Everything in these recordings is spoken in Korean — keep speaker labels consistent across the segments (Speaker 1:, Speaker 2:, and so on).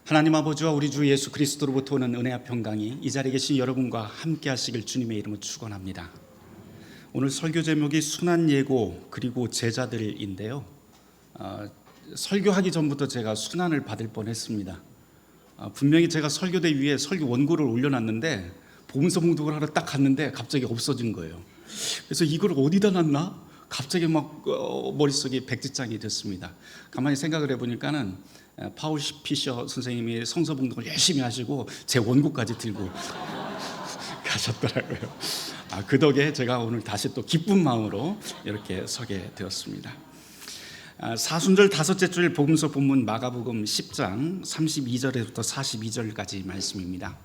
Speaker 1: 하나님 아버지와 우리 주 예수 그리스도로부터 오는 은혜와 평강이 이 자리에 계신 여러분과 함께 하시길 주님의 이름으로 축원합니다. 오늘 설교 제목이 순한 예고 그리고 제자들인데요. 설교하기 전부터 제가 순환을 받을 뻔했습니다. 분명히 제가 설교대 위에 설교 원고를 올려놨는데 복음서 봉독을 하러 딱 갔는데 갑자기 없어진 거예요. 그래서 이걸 어디다 놨나? 갑자기 막 머릿속에 백지장이 됐습니다. 가만히 생각을 해보니까는 파울 피셔 선생님이 성서 봉독을 열심히 하시고 제 원고까지 들고 가셨더라고요. 그 덕에 제가 오늘 다시 또 기쁜 마음으로 이렇게 서게 되었습니다. 사순절 다섯째 주일 복음서 본문 마가복음 10장 32절에부터 42절까지 말씀입니다.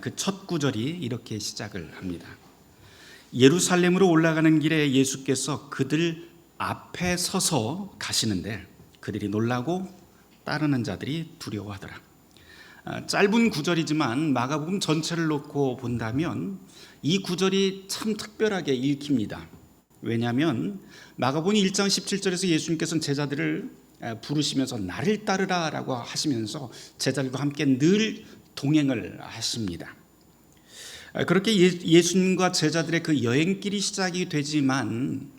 Speaker 1: 그 첫 구절이 이렇게 시작을 합니다. 예루살렘으로 올라가는 길에 예수께서 그들 앞에 서서 가시는데 그들이 놀라고 따르는 자들이 두려워하더라. 짧은 구절이지만 마가복음 전체를 놓고 본다면 이 구절이 참 특별하게 읽힙니다. 왜냐하면 마가복음 1장 17절에서 예수님께서는 제자들을 부르시면서 나를 따르라 라고 하시면서 제자들과 함께 늘 동행을 하십니다. 그렇게 예수님과 제자들의 그 여행길이 시작이 되지만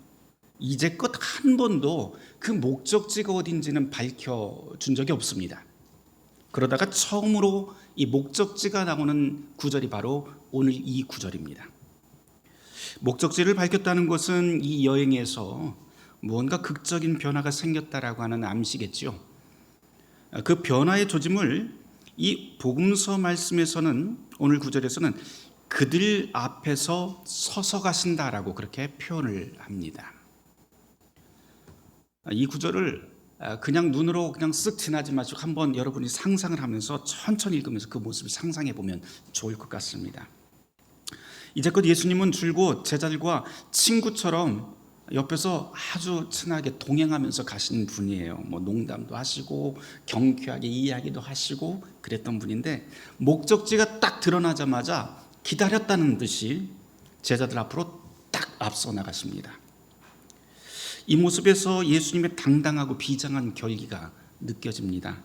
Speaker 1: 이제껏 한 번도 그 목적지가 어딘지는 밝혀준 적이 없습니다. 그러다가 처음으로 이 목적지가 나오는 구절이 바로 오늘 이 구절입니다. 목적지를 밝혔다는 것은 이 여행에서 무언가 극적인 변화가 생겼다라고 하는 암시겠죠. 그 변화의 조짐을 이 복음서 말씀에서는 오늘 구절에서는 그들 앞에서 서서 가신다라고 그렇게 표현을 합니다. 이 구절을 그냥 눈으로 그냥 쓱 지나지 마시고 한번 여러분이 상상을 하면서 천천히 읽으면서 그 모습을 상상해 보면 좋을 것 같습니다. 이제껏 예수님은 줄곧 제자들과 친구처럼 옆에서 아주 친하게 동행하면서 가시는 분이에요. 농담도 하시고 경쾌하게 이야기도 하시고 그랬던 분인데 목적지가 딱 드러나자마자 기다렸다는 듯이 제자들 앞으로 딱 앞서 나가십니다. 이 모습에서 예수님의 당당하고 비장한 결기가 느껴집니다.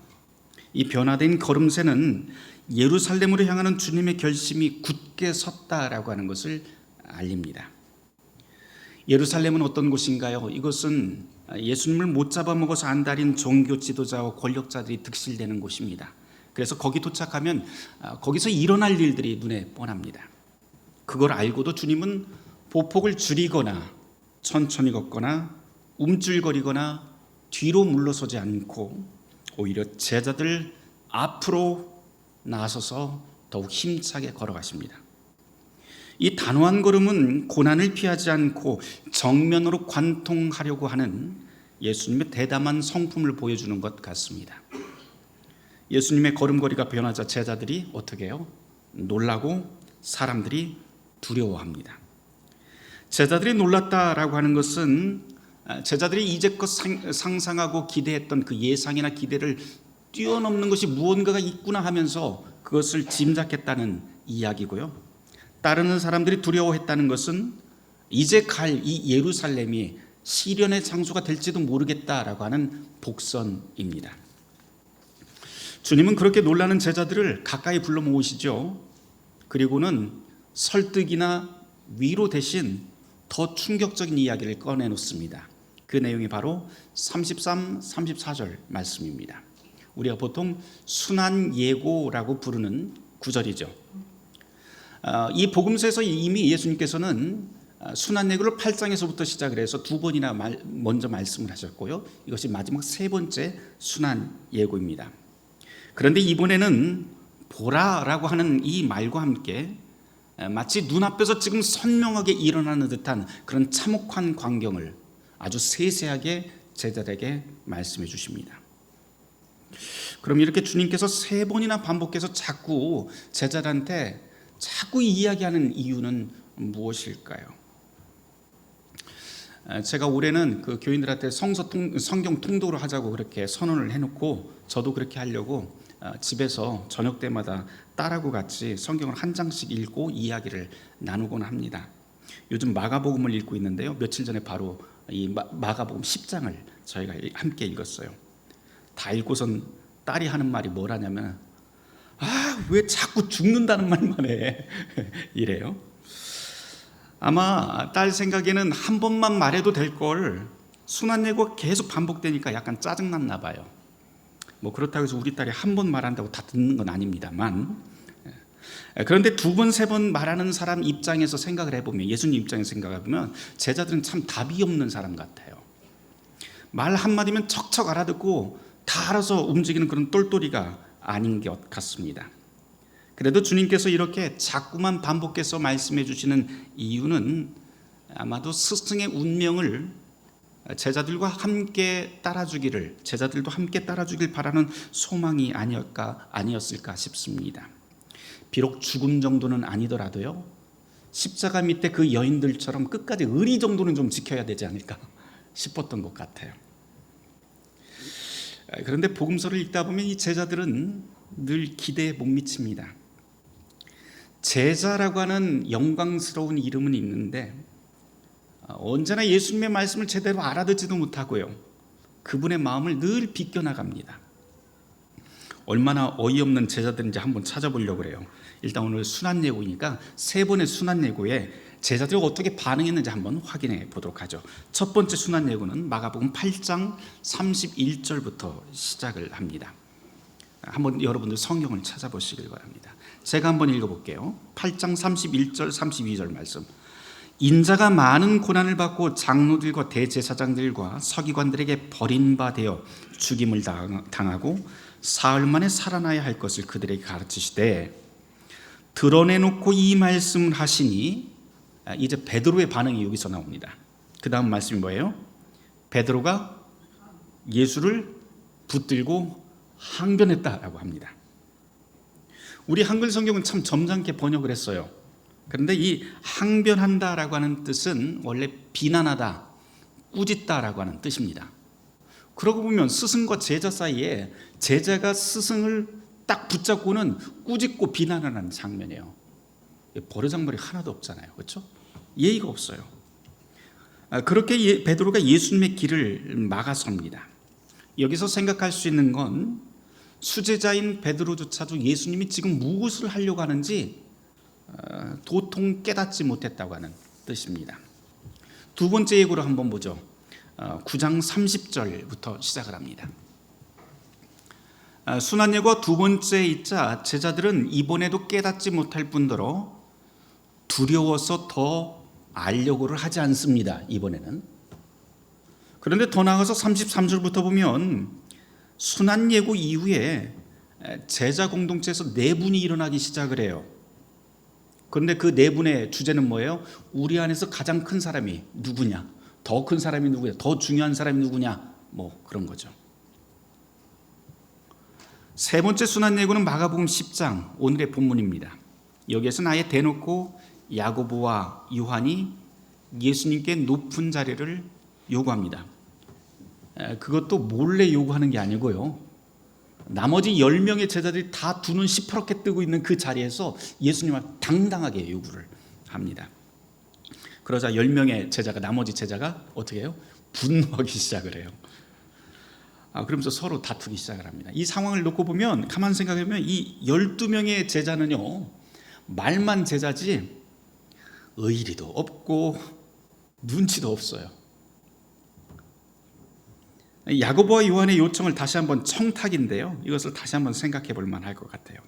Speaker 1: 이 변화된 걸음새는 예루살렘으로 향하는 주님의 결심이 굳게 섰다라고 하는 것을 알립니다. 예루살렘은 어떤 곳인가요? 이것은 예수님을 못 잡아먹어서 안달인 종교 지도자와 권력자들이 득실되는 곳입니다. 그래서 거기 도착하면 거기서 일어날 일들이 눈에 뻔합니다. 그걸 알고도 주님은 보폭을 줄이거나 천천히 걷거나 움찔거리거나 뒤로 물러서지 않고 오히려 제자들 앞으로 나서서 더욱 힘차게 걸어가십니다. 이 단호한 걸음은 고난을 피하지 않고 정면으로 관통하려고 하는 예수님의 대담한 성품을 보여주는 것 같습니다. 예수님의 걸음걸이가 변하자 제자들이 어떻게 해요? 놀라고 사람들이 두려워합니다. 제자들이 놀랐다라고 하는 것은 제자들이 이제껏 상상하고 기대했던 그 예상이나 기대를 뛰어넘는 것이 무언가가 있구나 하면서 그것을 짐작했다는 이야기고요. 따르는 사람들이 두려워했다는 것은 이제 갈 이 예루살렘이 시련의 장소가 될지도 모르겠다라고 하는 복선입니다. 주님은 그렇게 놀라는 제자들을 가까이 불러 모으시죠. 그리고는 설득이나 위로 대신 더 충격적인 이야기를 꺼내놓습니다. 그 내용이 바로 33, 34절 말씀입니다. 우리가 보통 순한 예고라고 부르는 구절이죠. 이 복음서에서 이미 예수님께서는 순한 예고를 8장에서부터 시작을 해서 두 번이나 먼저 말씀을 하셨고요. 이것이 마지막 세 번째 순한 예고입니다. 그런데 이번에는 보라라고 하는 이 말과 함께 마치 눈앞에서 지금 선명하게 일어나는 듯한 그런 참혹한 광경을 아주 세세하게 제자들에게 말씀해 주십니다. 그럼 이렇게 주님께서 세 번이나 반복해서 자꾸 제자들한테 자꾸 이야기하는 이유는 무엇일까요? 제가 올해는 그 교인들한테 성경 통독을 하자고 그렇게 선언을 해놓고 저도 그렇게 하려고 집에서 저녁 때마다 딸하고 같이 성경을 한 장씩 읽고 이야기를 나누곤 합니다. 요즘 마가복음을 읽고 있는데요. 며칠 전에 바로 이 마가복음 10장을 저희가 함께 읽었어요. 다 읽고선 딸이 하는 말이 뭐라냐면 왜 자꾸 죽는다는 말만 해 이래요. 아마 딸 생각에는 한 번만 말해도 될 걸 순환 예고가 계속 반복되니까 약간 짜증났나 봐요. 뭐 그렇다고 해서 우리 딸이 한 번 말한다고 다 듣는 건 아닙니다만, 그런데 두 번, 세 번 말하는 사람 입장에서 생각을 해보면, 예수님 입장에서 생각해보면 제자들은 참 답이 없는 사람 같아요. 말 한마디면 척척 알아듣고 다 알아서 움직이는 그런 똘똘이가 아닌 것 같습니다. 그래도 주님께서 이렇게 자꾸만 반복해서 말씀해 주시는 이유는 아마도 스승의 운명을 제자들도 함께 따라주길 바라는 소망이 아니었을까 싶습니다. 비록 죽음 정도는 아니더라도요, 십자가 밑에 그 여인들처럼 끝까지 의리 정도는 좀 지켜야 되지 않을까 싶었던 것 같아요. 그런데 복음서를 읽다 보면 이 제자들은 늘 기대에 못 미칩니다. 제자라고 하는 영광스러운 이름은 있는데 언제나 예수님의 말씀을 제대로 알아듣지도 못하고요, 그분의 마음을 늘 비껴나갑니다. 얼마나 어이없는 제자들인지 한번 찾아보려고 그래요. 일단 오늘 순환예고니까 세 번의 순환예고에 제자들이 어떻게 반응했는지 한번 확인해 보도록 하죠. 첫 번째 순환예고는 마가복음 8장 31절부터 시작을 합니다. 한번 여러분들 성경을 찾아보시길 바랍니다. 제가 한번 읽어볼게요. 8장 31절 32절 말씀. 인자가 많은 고난을 받고 장로들과 대제사장들과 서기관들에게 버림받아 죽임을 당하고 사흘 만에 살아나야 할 것을 그들에게 가르치시되 드러내놓고 이 말씀을 하시니, 이제 베드로의 반응이 여기서 나옵니다. 그 다음 말씀이 뭐예요? 베드로가 예수를 붙들고 항변했다라고 합니다. 우리 한글 성경은 참 점잖게 번역을 했어요. 그런데 이 항변한다라고 하는 뜻은 원래 비난하다, 꾸짖다라고 하는 뜻입니다. 그러고 보면 스승과 제자 사이에 제자가 스승을 딱 붙잡고는 꾸짖고 비난하는 장면이에요. 버르장머리 하나도 없잖아요. 그렇죠? 예의가 없어요. 그렇게 베드로가 예수님의 길을 막아섭니다. 여기서 생각할 수 있는 건 수제자인 베드로조차도 예수님이 지금 무엇을 하려고 하는지 도통 깨닫지 못했다고 하는 뜻입니다. 두 번째 예고로 한번 보죠. 9장 30절부터 시작을 합니다. 순환예고 두 번째이자 제자들은 이번에도 깨닫지 못할 뿐더러 두려워서 더 알려고를 하지 않습니다. 이번에는. 그런데 더 나아가서 33절부터 보면 순환예고 이후에 제자 공동체에서 내분이 일어나기 시작을 해요. 그런데 그 내분의 주제는 뭐예요? 우리 안에서 가장 큰 사람이 누구냐? 더 큰 사람이 누구냐? 더 중요한 사람이 누구냐? 뭐 그런 거죠. 세 번째 순환예고는 마가복음 10장, 오늘의 본문입니다. 여기에서는 아예 대놓고 야고보와 요한이 예수님께 높은 자리를 요구합니다. 그것도 몰래 요구하는 게 아니고요, 나머지 10명의 제자들이 다 두 눈 시퍼렇게 뜨고 있는 그 자리에서 예수님을 당당하게 요구를 합니다. 그러자 10명의 제자가, 나머지 제자가 어떻게 해요? 분노하기 시작을 해요. 그러면서 서로 다투기 시작을 합니다. 이 상황을 놓고 보면, 가만 생각해보면 이 12명의 제자는요, 말만 제자지 의리도 없고 눈치도 없어요. 야고보와 요한의 요청을 다시 한번 청탁인데요, 이것을 다시 한번 생각해 볼 만할 것 같아요.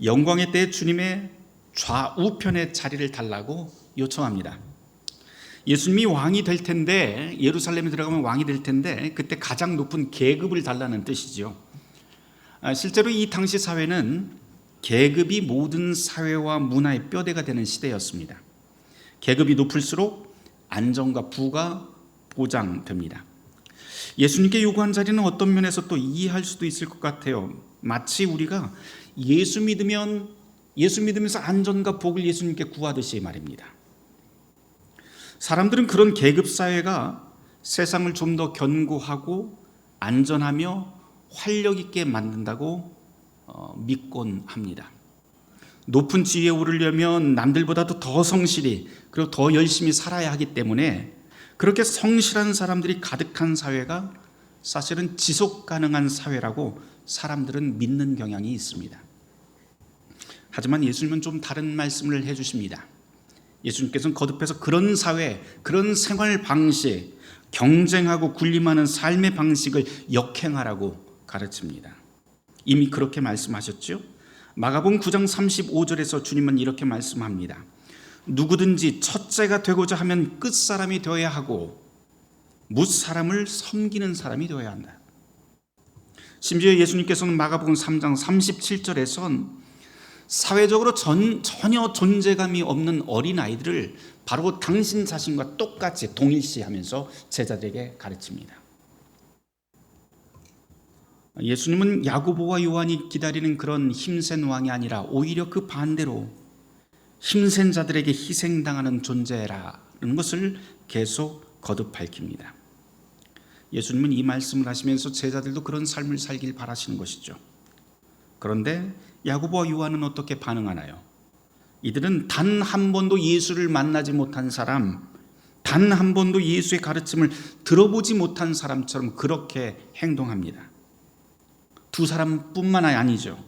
Speaker 1: 영광의 때에 주님의 좌우편에 자리를 달라고 요청합니다. 예수님이 왕이 될 텐데, 예루살렘에 들어가면 왕이 될 텐데 그때 가장 높은 계급을 달라는 뜻이죠. 실제로 이 당시 사회는 계급이 모든 사회와 문화의 뼈대가 되는 시대였습니다. 계급이 높을수록 안정과 부가 보장됩니다. 예수님께 요구한 자리는 어떤 면에서 또 이해할 수도 있을 것 같아요. 마치 우리가 예수 믿으면서 안전과 복을 예수님께 구하듯이 말입니다. 사람들은 그런 계급 사회가 세상을 좀 더 견고하고 안전하며 활력 있게 만든다고 믿곤 합니다. 높은 지위에 오르려면 남들보다도 더 성실히, 그리고 더 열심히 살아야 하기 때문에 그렇게 성실한 사람들이 가득한 사회가 사실은 지속 가능한 사회라고 사람들은 믿는 경향이 있습니다. 하지만 예수님은 좀 다른 말씀을 해주십니다. 예수님께서는 거듭해서 그런 사회, 그런 생활 방식, 경쟁하고 군림하는 삶의 방식을 역행하라고 가르칩니다. 이미 그렇게 말씀하셨죠. 마가복음 9장 35절에서 주님은 이렇게 말씀합니다. 누구든지 첫째가 되고자 하면 끝사람이 되어야 하고 무사람을 섬기는 사람이 되어야 한다. 심지어 예수님께서는 마가복음 3장 37절에선 사회적으로 전혀 존재감이 없는 어린아이들을 바로 당신 자신과 똑같이 동일시하면서 제자들에게 가르칩니다. 예수님은 야고보와 요한이 기다리는 그런 힘센 왕이 아니라 오히려 그 반대로 힘센 자들에게 희생당하는 존재라는 것을 계속 거듭 밝힙니다. 예수님은 이 말씀을 하시면서 제자들도 그런 삶을 살길 바라시는 것이죠. 그런데 야고보와 요한은 어떻게 반응하나요? 이들은 단 한 번도 예수를 만나지 못한 사람, 단 한 번도 예수의 가르침을 들어보지 못한 사람처럼 그렇게 행동합니다. 두 사람뿐만 아니죠.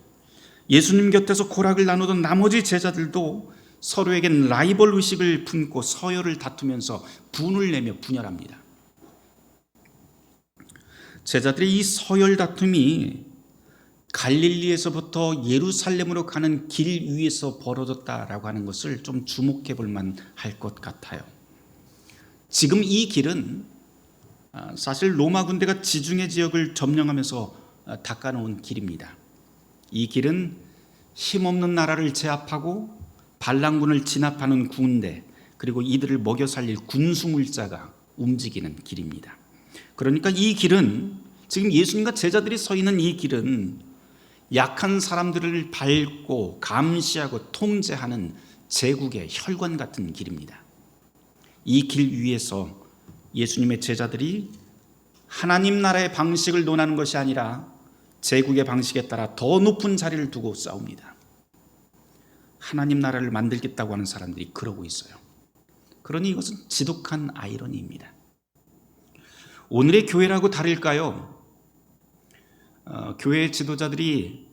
Speaker 1: 예수님 곁에서 고락을 나누던 나머지 제자들도 서로에겐 라이벌 의식을 품고 서열을 다투면서 분을 내며 분열합니다. 제자들의 이 서열 다툼이 갈릴리에서부터 예루살렘으로 가는 길 위에서 벌어졌다라고 하는 것을 좀 주목해 볼 만할 것 같아요. 지금 이 길은 사실 로마 군대가 지중해 지역을 점령하면서 닦아놓은 길입니다. 이 길은 힘없는 나라를 제압하고 반란군을 진압하는 군대, 그리고 이들을 먹여 살릴 군수물자가 움직이는 길입니다. 그러니까 이 길은, 지금 예수님과 제자들이 서 있는 이 길은 약한 사람들을 밟고 감시하고 통제하는 제국의 혈관 같은 길입니다. 이 길 위에서 예수님의 제자들이 하나님 나라의 방식을 논하는 것이 아니라 제국의 방식에 따라 더 높은 자리를 두고 싸웁니다. 하나님 나라를 만들겠다고 하는 사람들이 그러고 있어요. 그러니 이것은 지독한 아이러니입니다. 오늘의 교회라고 다를까요? 교회 지도자들이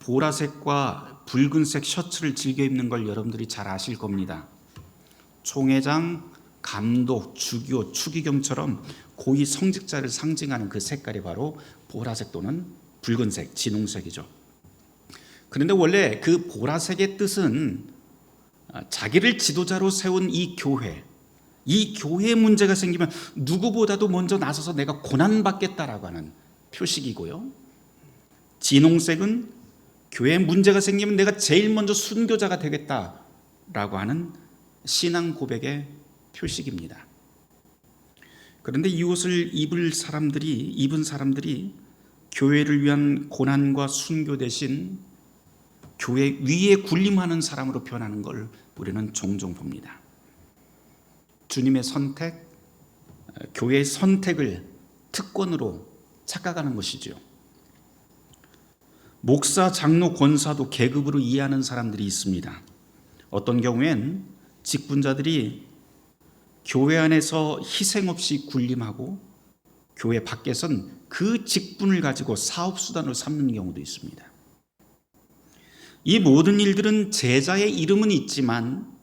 Speaker 1: 보라색과 붉은색 셔츠를 즐겨 입는 걸 여러분들이 잘 아실 겁니다. 총회장, 감독, 주교, 추기경처럼 고위 성직자를 상징하는 그 색깔이 바로 보라색 또는 붉은색, 진홍색이죠. 그런데 원래 그 보라색의 뜻은 자기를 지도자로 세운 이 교회에 문제가 생기면 누구보다도 먼저 나서서 내가 고난받겠다라고 하는 표식이고요. 진홍색은 교회에 문제가 생기면 내가 제일 먼저 순교자가 되겠다라고 하는 신앙 고백의 표식입니다. 그런데 이 옷을 입은 사람들이 교회를 위한 고난과 순교 대신 교회 위에 군림하는 사람으로 변하는 걸 우리는 종종 봅니다. 주님의 선택, 교회의 선택을 특권으로 착각하는 것이죠. 목사, 장로, 권사도 계급으로 이해하는 사람들이 있습니다. 어떤 경우엔 직분자들이 교회 안에서 희생 없이 군림하고 교회 밖에선 그 직분을 가지고 사업수단으로 삼는 경우도 있습니다. 이 모든 일들은 제자의 이름은 있지만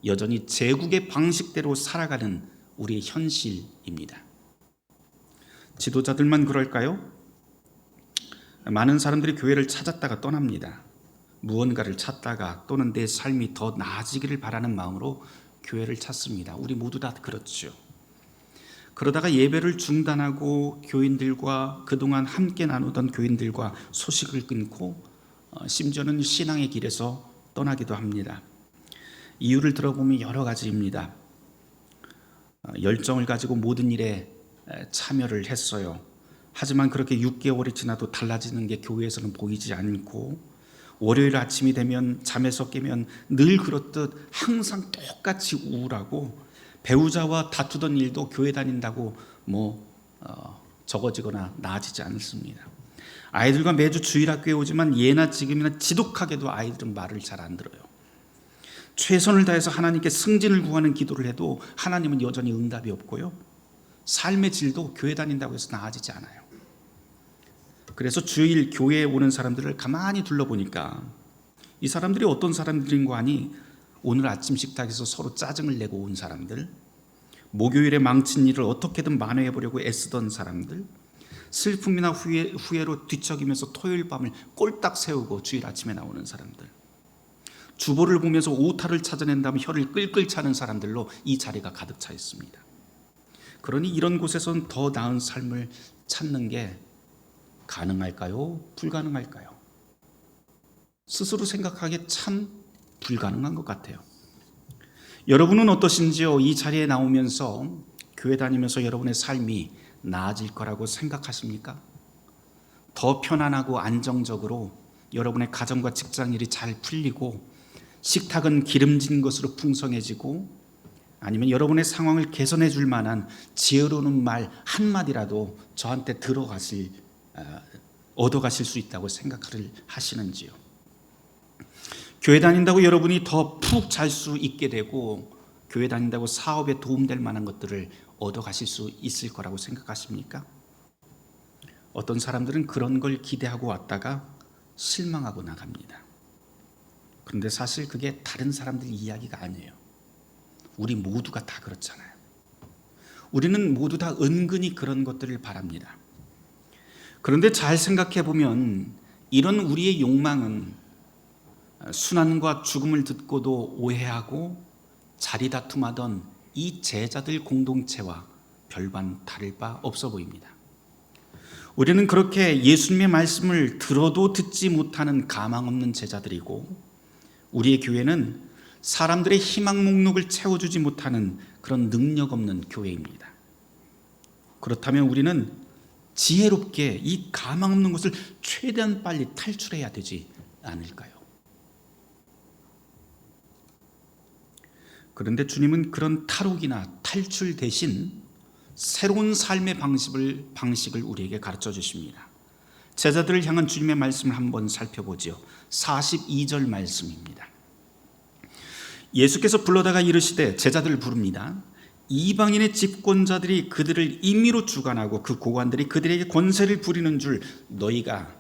Speaker 1: 여전히 제국의 방식대로 살아가는 우리의 현실입니다. 지도자들만 그럴까요? 많은 사람들이 교회를 찾았다가 떠납니다. 무언가를 찾다가 또는 내 삶이 더 나아지기를 바라는 마음으로 교회를 찾습니다. 우리 모두 다 그렇죠. 그러다가 예배를 중단하고 교인들과 그동안 함께 나누던 교인들과 소식을 끊고 심지어는 신앙의 길에서 떠나기도 합니다. 이유를 들어보면 여러 가지입니다. 열정을 가지고 모든 일에 참여를 했어요. 하지만 그렇게 6개월이 지나도 달라지는 게 교회에서는 보이지 않고 월요일 아침이 되면 잠에서 깨면 늘 그렇듯 항상 똑같이 우울하고 배우자와 다투던 일도 교회 다닌다고 적어지거나 나아지지 않습니다. 아이들과 매주 주일학교에 오지만 예나 지금이나 지독하게도 아이들은 말을 잘 안 들어요. 최선을 다해서 하나님께 승진을 구하는 기도를 해도 하나님은 여전히 응답이 없고요. 삶의 질도 교회 다닌다고 해서 나아지지 않아요. 그래서 주일 교회에 오는 사람들을 가만히 둘러보니까 이 사람들이 어떤 사람들인가 하니 오늘 아침 식탁에서 서로 짜증을 내고 온 사람들, 목요일에 망친 일을 어떻게든 만회해보려고 애쓰던 사람들, 슬픔이나 후회로 뒤척이면서 토요일 밤을 꼴딱 세우고 주일 아침에 나오는 사람들, 주보를 보면서 오타를 찾아낸 다음 혀를 끌끌 차는 사람들로 이 자리가 가득 차 있습니다. 그러니 이런 곳에선 더 나은 삶을 찾는 게 가능할까요? 불가능할까요? 스스로 생각하기에 참 불가능한 것 같아요. 여러분은 어떠신지요? 이 자리에 나오면서 교회 다니면서 여러분의 삶이 나아질 거라고 생각하십니까? 더 편안하고 안정적으로 여러분의 가정과 직장 일이 잘 풀리고 식탁은 기름진 것으로 풍성해지고 아니면 여러분의 상황을 개선해 줄 만한 지혜로운 말 한마디라도 저한테 얻어가실 수 있다고 생각을 하시는지요? 교회 다닌다고 여러분이 더 푹 잘 수 있게 되고 교회 다닌다고 사업에 도움될 만한 것들을 얻어가실 수 있을 거라고 생각하십니까? 어떤 사람들은 그런 걸 기대하고 왔다가 실망하고 나갑니다. 그런데 사실 그게 다른 사람들 이야기가 아니에요. 우리 모두가 다 그렇잖아요. 우리는 모두 다 은근히 그런 것들을 바랍니다. 그런데 잘 생각해 보면 이런 우리의 욕망은 순환과 죽음을 듣고도 오해하고 자리다툼하던 이 제자들 공동체와 별반 다를 바 없어 보입니다. 우리는 그렇게 예수님의 말씀을 들어도 듣지 못하는 가망 없는 제자들이고 우리의 교회는 사람들의 희망 목록을 채워주지 못하는 그런 능력 없는 교회입니다. 그렇다면 우리는 지혜롭게 이 가망 없는 것을 최대한 빨리 탈출해야 되지 않을까요? 그런데 주님은 그런 탈옥이나 탈출 대신 새로운 삶의 방식을 우리에게 가르쳐 주십니다. 제자들을 향한 주님의 말씀을 한번 살펴보지요. 42절 말씀입니다. 예수께서 불러다가 이르시되 제자들을 부릅니다. 이방인의 집권자들이 그들을 임의로 주관하고 그 고관들이 그들에게 권세를 부리는 줄 너희가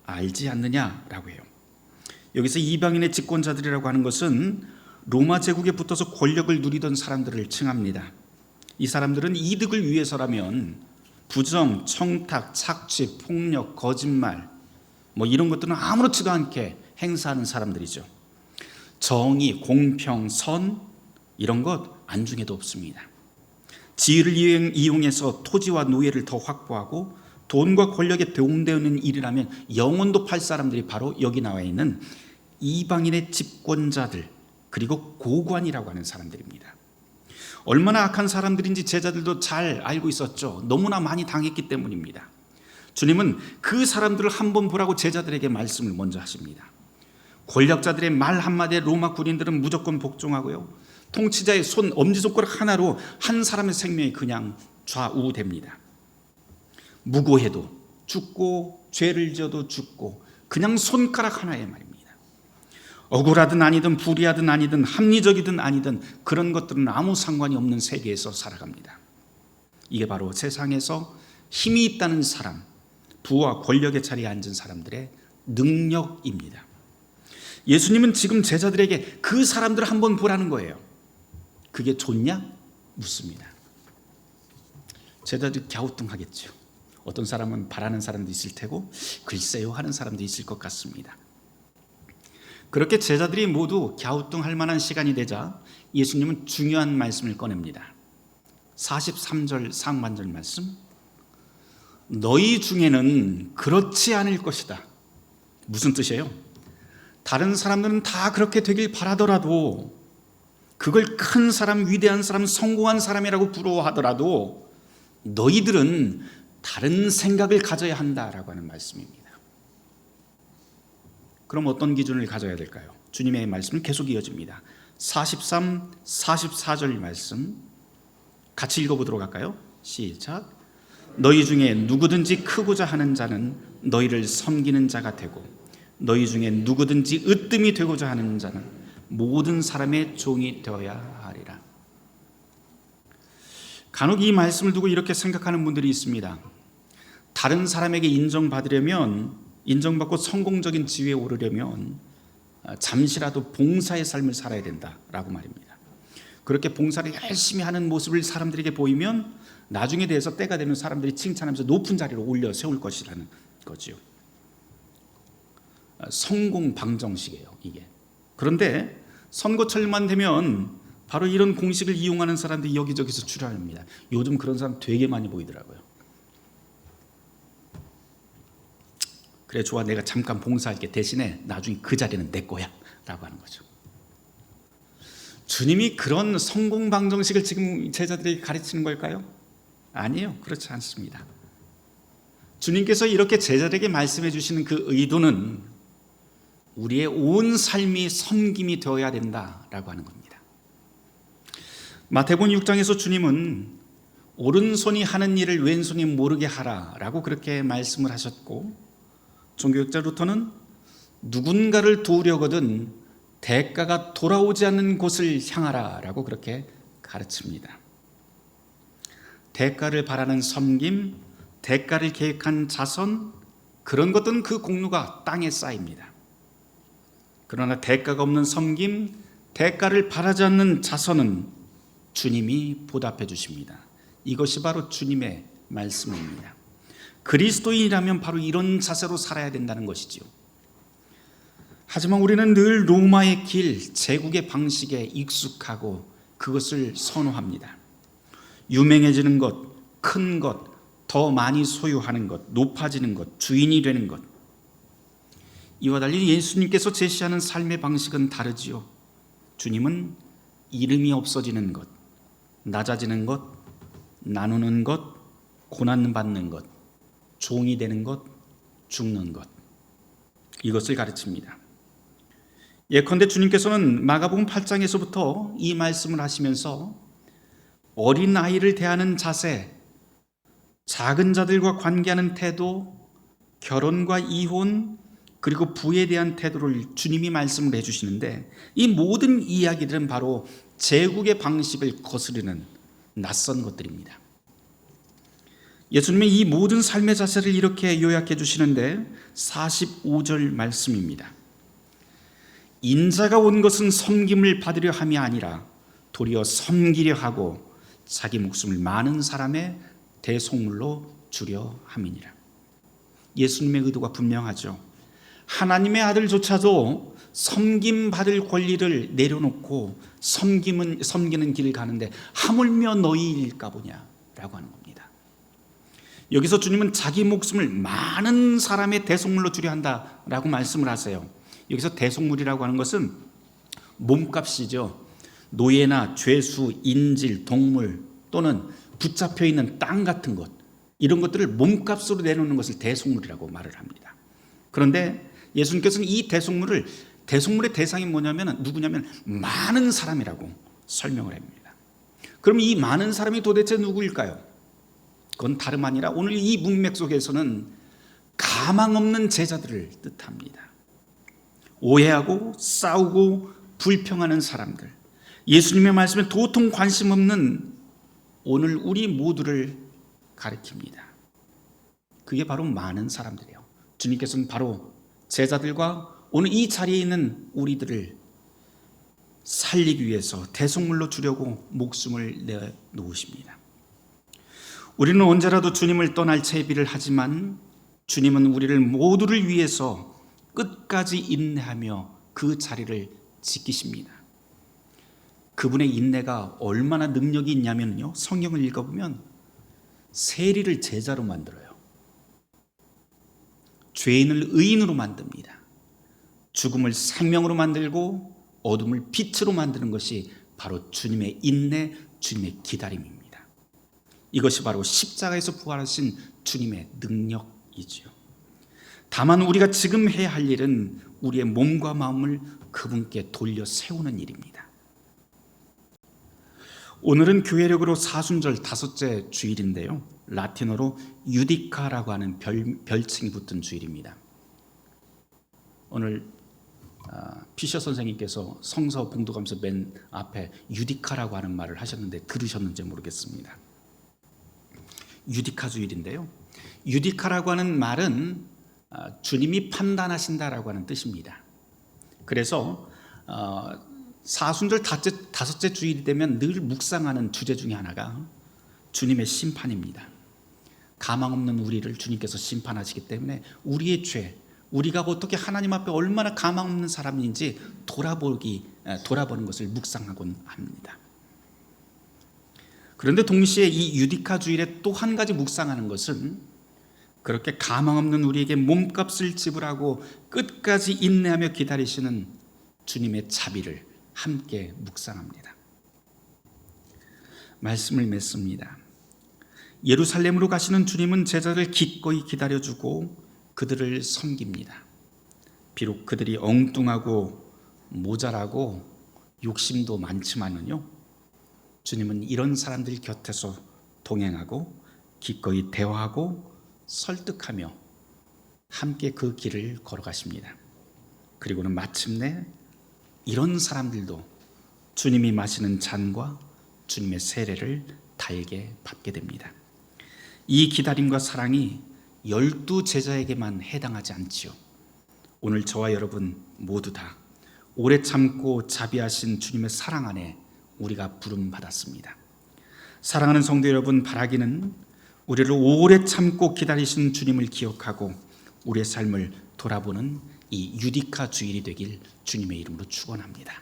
Speaker 1: 알지 않느냐라고 해요. 여기서 이방인의 집권자들이라고 하는 것은 로마 제국에 붙어서 권력을 누리던 사람들을 칭합니다. 이 사람들은 이득을 위해서라면 부정, 청탁, 착취, 폭력, 거짓말 이런 것들은 아무렇지도 않게 행사하는 사람들이죠. 정의, 공평, 선 이런 것 안중에도 없습니다. 지위를 이용해서 토지와 노예를 더 확보하고 돈과 권력에 도움되는 일이라면 영혼도 팔 사람들이 바로 여기 나와 있는 이방인의 집권자들 그리고 고관이라고 하는 사람들입니다. 얼마나 악한 사람들인지 제자들도 잘 알고 있었죠. 너무나 많이 당했기 때문입니다. 주님은 그 사람들을 한번 보라고 제자들에게 말씀을 먼저 하십니다. 권력자들의 말 한마디에 로마 군인들은 무조건 복종하고요. 통치자의 엄지손가락 하나로 한 사람의 생명이 그냥 좌우됩니다. 무고해도 죽고 죄를 지어도 죽고 그냥 손가락 하나에 말입니다. 억울하든 아니든 불의하든 아니든 합리적이든 아니든 그런 것들은 아무 상관이 없는 세계에서 살아갑니다. 이게 바로 세상에서 힘이 있다는 사람, 부와 권력의 자리에 앉은 사람들의 능력입니다. 예수님은 지금 제자들에게 그 사람들을 한번 보라는 거예요. 그게 좋냐? 묻습니다. 제자들이 갸우뚱하겠죠. 어떤 사람은 바라는 사람도 있을 테고 글쎄요 하는 사람도 있을 것 같습니다. 그렇게 제자들이 모두 갸우뚱할 만한 시간이 되자 예수님은 중요한 말씀을 꺼냅니다. 43절 상반절 말씀. 너희 중에는 그렇지 않을 것이다. 무슨 뜻이에요? 다른 사람들은 다 그렇게 되길 바라더라도 그걸 큰 사람, 위대한 사람, 성공한 사람이라고 부러워하더라도 너희들은 다른 생각을 가져야 한다라고 하는 말씀입니다. 그럼 어떤 기준을 가져야 될까요? 주님의 말씀은 계속 이어집니다. 43, 44절 말씀 같이 읽어보도록 할까요? 시작. 너희 중에 누구든지 크고자 하는 자는 너희를 섬기는 자가 되고 너희 중에 누구든지 으뜸이 되고자 하는 자는 모든 사람의 종이 되어야 하리라. 간혹 이 말씀을 두고 이렇게 생각하는 분들이 있습니다. 다른 사람에게 인정받고 성공적인 지위에 오르려면 잠시라도 봉사의 삶을 살아야 된다라고 말입니다. 그렇게 봉사를 열심히 하는 모습을 사람들에게 보이면 나중에 대해서 때가 되면 사람들이 칭찬하면서 높은 자리로 올려 세울 것이라는 거지요. 성공 방정식이에요, 이게. 그런데 선거철만 되면 바로 이런 공식을 이용하는 사람들이 여기저기서 출현합니다. 요즘 그런 사람 되게 많이 보이더라고요. 그래, 좋아, 내가 잠깐 봉사할게. 대신에 나중에 그 자리는 내 거야 라고 하는 거죠. 주님이 그런 성공 방정식을 지금 제자들에게 가르치는 걸까요? 아니에요. 그렇지 않습니다. 주님께서 이렇게 제자들에게 말씀해 주시는 그 의도는 우리의 온 삶이 섬김이 되어야 된다라고 하는 겁니다. 마태복음 6장에서 주님은 오른손이 하는 일을 왼손이 모르게 하라라고 그렇게 말씀을 하셨고, 종교학자 루터는 누군가를 도우려거든 대가가 돌아오지 않는 곳을 향하라라고 그렇게 가르칩니다. 대가를 바라는 섬김, 대가를 계획한 자선, 그런 것들은 그 공로가 땅에 쌓입니다. 그러나 대가가 없는 섬김, 대가를 바라지 않는 자선은 주님이 보답해 주십니다. 이것이 바로 주님의 말씀입니다. 그리스도인이라면 바로 이런 자세로 살아야 된다는 것이지요. 하지만 우리는 늘 로마의 길, 제국의 방식에 익숙하고 그것을 선호합니다. 유명해지는 것, 큰 것, 더 많이 소유하는 것, 높아지는 것, 주인이 되는 것. 이와 달리 예수님께서 제시하는 삶의 방식은 다르지요. 주님은 이름이 없어지는 것, 낮아지는 것, 나누는 것, 고난받는 것, 종이 되는 것, 죽는 것, 이것을 가르칩니다. 예컨대 주님께서는 마가복음 8장에서부터 이 말씀을 하시면서 어린 아이를 대하는 자세, 작은 자들과 관계하는 태도, 결혼과 이혼, 그리고 부에 대한 태도를 주님이 말씀을 해주시는데, 이 모든 이야기들은 바로 제국의 방식을 거스르는 낯선 것들입니다. 예수님의 이 모든 삶의 자세를 이렇게 요약해 주시는데 45절 말씀입니다. 인자가 온 것은 섬김을 받으려 함이 아니라 도리어 섬기려 하고 자기 목숨을 많은 사람의 대속물로 주려 함이니라. 예수님의 의도가 분명하죠. 하나님의 아들조차도 섬김받을 권리를 내려놓고 섬기는 길을 가는데 하물며 너희일까 보냐라고 하는 겁니다. 여기서 주님은 자기 목숨을 많은 사람의 대속물로 주려 한다라고 말씀을 하세요. 여기서 대속물이라고 하는 것은 몸값이죠. 노예나 죄수, 인질, 동물 또는 붙잡혀 있는 땅 같은 것, 이런 것들을 몸값으로 내놓는 것을 대속물이라고 말을 합니다. 그런데 예수님께서는 이 대속물의 대상이 누구냐면 많은 사람이라고 설명을 합니다. 그럼 이 많은 사람이 도대체 누구일까요? 그건 다름 아니라 오늘 이 문맥 속에서는 가망 없는 제자들을 뜻합니다. 오해하고 싸우고 불평하는 사람들, 예수님의 말씀에 도통 관심 없는 오늘 우리 모두를 가리킵니다. 그게 바로 많은 사람들이에요. 주님께서는 바로 제자들과 오늘 이 자리에 있는 우리들을 살리기 위해서 대속물로 주려고 목숨을 내놓으십니다. 우리는 언제라도 주님을 떠날 채비를 하지만 주님은 우리를 모두를 위해서 끝까지 인내하며 그 자리를 지키십니다. 그분의 인내가 얼마나 능력이 있냐면요, 성경을 읽어보면 세리를 제자로 만들어요. 죄인을 의인으로 만듭니다. 죽음을 생명으로 만들고 어둠을 빛으로 만드는 것이 바로 주님의 인내, 주님의 기다림입니다. 이것이 바로 십자가에서 부활하신 주님의 능력이지요. 다만 우리가 지금 해야 할 일은 우리의 몸과 마음을 그분께 돌려 세우는 일입니다. 오늘은 교회력으로 사순절 5째 주일인데요, 라틴어로 유디카라고 하는 별칭이 붙은 주일입니다. 오늘 피셔 선생님께서 성서 봉독하면서 맨 앞에 유디카라고 하는 말을 하셨는데 들으셨는지 모르겠습니다. 유디카 주일인데요, 유디카라고 하는 말은 주님이 판단하신다라고 하는 뜻입니다. 그래서 사순절 다섯째 주일이 되면 늘 묵상하는 주제 중에 하나가 주님의 심판입니다. 가망 없는 우리를 주님께서 심판하시기 때문에 우리의 죄, 우리가 어떻게 하나님 앞에 얼마나 가망 없는 사람인지 돌아보는 것을 묵상하곤 합니다. 그런데 동시에 이 유디카 주일에 또 한 가지 묵상하는 것은 그렇게 가망 없는 우리에게 몸값을 지불하고 끝까지 인내하며 기다리시는 주님의 자비를 함께 묵상합니다. 말씀을 맺습니다. 예루살렘으로 가시는 주님은 제자를 기꺼이 기다려주고 그들을 섬깁니다. 비록 그들이 엉뚱하고 모자라고 욕심도 많지만은요, 주님은 이런 사람들 곁에서 동행하고 기꺼이 대화하고 설득하며 함께 그 길을 걸어가십니다. 그리고는 마침내 이런 사람들도 주님이 마시는 잔과 주님의 세례를 달게 받게 됩니다. 이 기다림과 사랑이 12 제자에게만 해당하지 않지요. 오늘 저와 여러분 모두 다 오래 참고 자비하신 주님의 사랑 안에 우리가 부름받았습니다. 사랑하는 성도 여러분, 바라기는 우리를 오래 참고 기다리신 주님을 기억하고 우리의 삶을 돌아보는 이 유디카 주일이 되길 주님의 이름으로 축원합니다.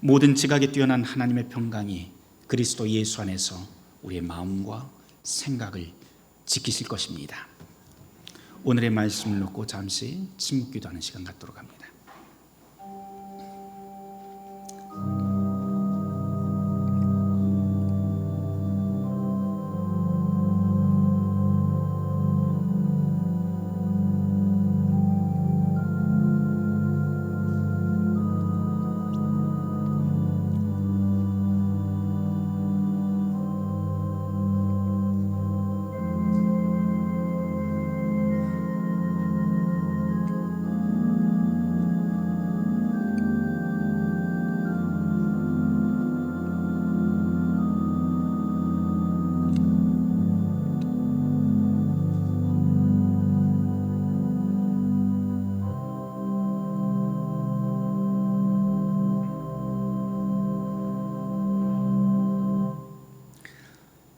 Speaker 1: 모든 지각에 뛰어난 하나님의 평강이 그리스도 예수 안에서 우리의 마음과 생각을 지키실 것입니다. 오늘의 말씀을 놓고 잠시 침묵기도하는 시간 갖도록 합니다.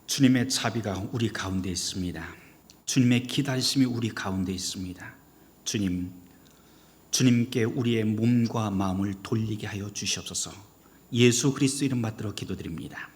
Speaker 1: 주님의 자비가 우리 가운데 있습니다. 주님의 기다리심이 우리 가운데 있습니다. 주님께 우리의 몸과 마음을 돌리게 하여 주시옵소서. 예수 그리스도 이름 받들어 기도드립니다.